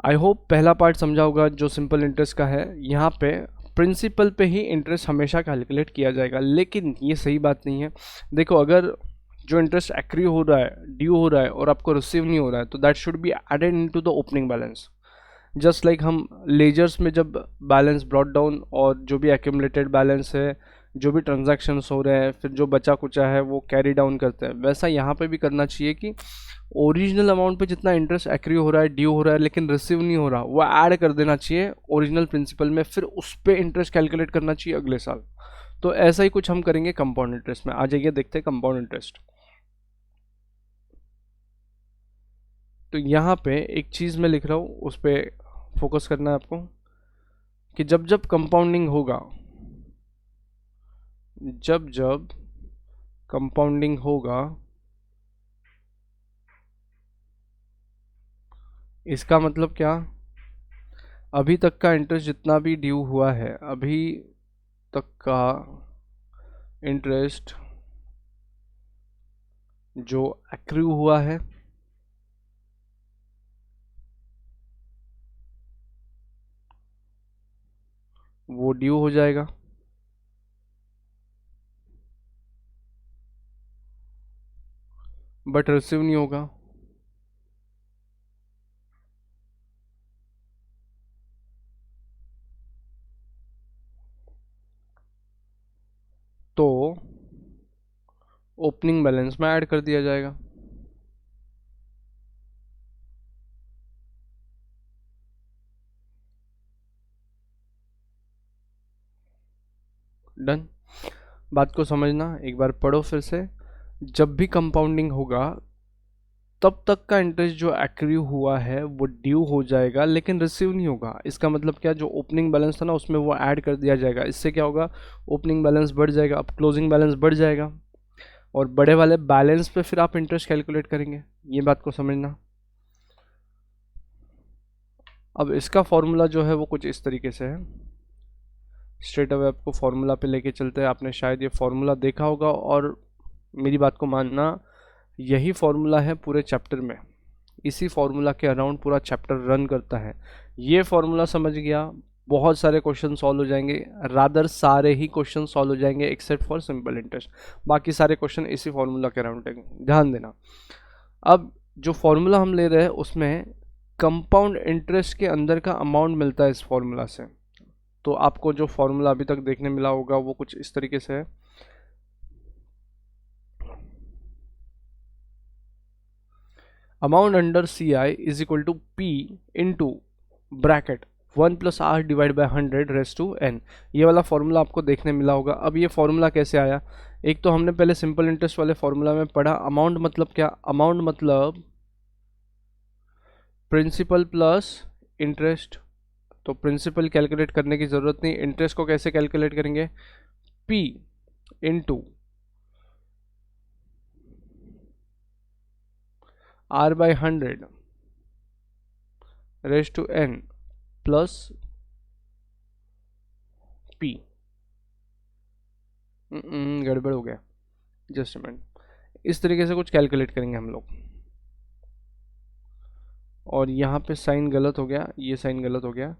I hope पहला part समझा होगा जो सिंपल इंटरेस्ट का है। यहाँ पे प्रिंसिपल पे ही इंटरेस्ट हमेशा कैलकुलेट किया जाएगा, लेकिन ये सही बात नहीं है। देखो, अगर जो इंटरेस्ट एक्री हो रहा है, ड्यू हो रहा है और आपको रिसीव नहीं हो रहा है, तो that should be added into the opening balance. Just like हम लेजर्स में जब बैलेंस ब्रॉट डाउन और जो भी एक्यूमुलेटेड बैलेंस है, जो भी ट्रांजैक्शंस हो रहे हैं, फिर जो बचा कुचा है वो कैरी डाउन करते हैं, वैसा यहाँ पे भी करना चाहिए कि ओरिजिनल अमाउंट पे जितना इंटरेस्ट एक्री हो रहा है, ड्यू हो रहा है, लेकिन रिसीव नहीं हो रहा, वो ऐड कर देना चाहिए ओरिजिनल प्रिंसिपल में, फिर उस पर इंटरेस्ट कैलकुलेट करना चाहिए अगले साल। तो ऐसा ही कुछ हम करेंगे कंपाउंड इंटरेस्ट में। आ जाइए देखते हैं कंपाउंड इंटरेस्ट। तो यहाँ पे एक चीज़ मैं लिख रहा हूँ, उस पर फोकस करना है आपको कि जब जब कंपाउंडिंग होगा, जब जब कंपाउंडिंग होगा, इसका मतलब क्या, अभी तक का इंटरेस्ट जितना भी ड्यू हुआ है, अभी तक का इंटरेस्ट जो एक्रू हुआ है, वो ड्यू हो जाएगा, बट रिसीव नहीं होगा। तो ओपनिंग बैलेंस में ऐड कर दिया जाएगा। डन। बात को समझना, एक बार पढ़ो फिर से। जब भी कंपाउंडिंग होगा, तब तक का इंटरेस्ट जो एक्रू हुआ है वो ड्यू हो जाएगा, लेकिन रिसीव नहीं होगा। इसका मतलब क्या, जो ओपनिंग बैलेंस था ना, उसमें वो ऐड कर दिया जाएगा। इससे क्या होगा, ओपनिंग बैलेंस बढ़ जाएगा, अब क्लोजिंग बैलेंस बढ़ जाएगा, और बड़े वाले बैलेंस पे फिर आप इंटरेस्ट कैलकुलेट करेंगे। ये बात को समझना। अब इसका फॉर्मूला जो है वो कुछ इस तरीके से है। स्ट्रेट अवे आपको फॉर्मूला पे लेके चलते हैं। आपने शायद ये फॉर्मूला देखा होगा, और मेरी बात को मानना, यही फॉर्मूला है पूरे चैप्टर में। इसी फॉर्मूला के अराउंड पूरा चैप्टर रन करता है। ये फॉर्मूला समझ गया, बहुत सारे क्वेश्चन सॉल्व हो जाएंगे, रादर सारे ही क्वेश्चन सॉल्व हो जाएंगे एक्सेप्ट फॉर सिंपल इंटरेस्ट। बाकी सारे क्वेश्चन इसी फॉर्मूला के अराउंड है, ध्यान देना। अब जो फॉर्मूला हम ले रहे हैं उसमें कंपाउंड इंटरेस्ट के अंदर का अमाउंट मिलता है इस फॉर्मूला से। तो आपको जो फॉर्मूला अभी तक देखने मिला होगा वो कुछ इस तरीके से है। Amount under C I is equal to P into bracket 1+r/100 ये वाला फॉर्मूला आपको देखने मिला होगा। अब ये फॉर्मूला कैसे आया, एक तो हमने पहले सिंपल इंटरेस्ट वाले फॉर्मूला में पढ़ा, अमाउंट मतलब क्या, अमाउंट मतलब प्रिंसिपल प्लस इंटरेस्ट। तो प्रिंसिपल कैलकुलेट करने की ज़रूरत नहीं, इंटरेस्ट को कैसे कैलकुलेट करेंगे, P into r/100 plus P। गड़बड़ हो गया, जस्ट मिनट। इस तरीके से कुछ कैलकुलेट करेंगे हम लोग, और यहाँ पे साइन गलत हो गया, ये साइन गलत हो गया,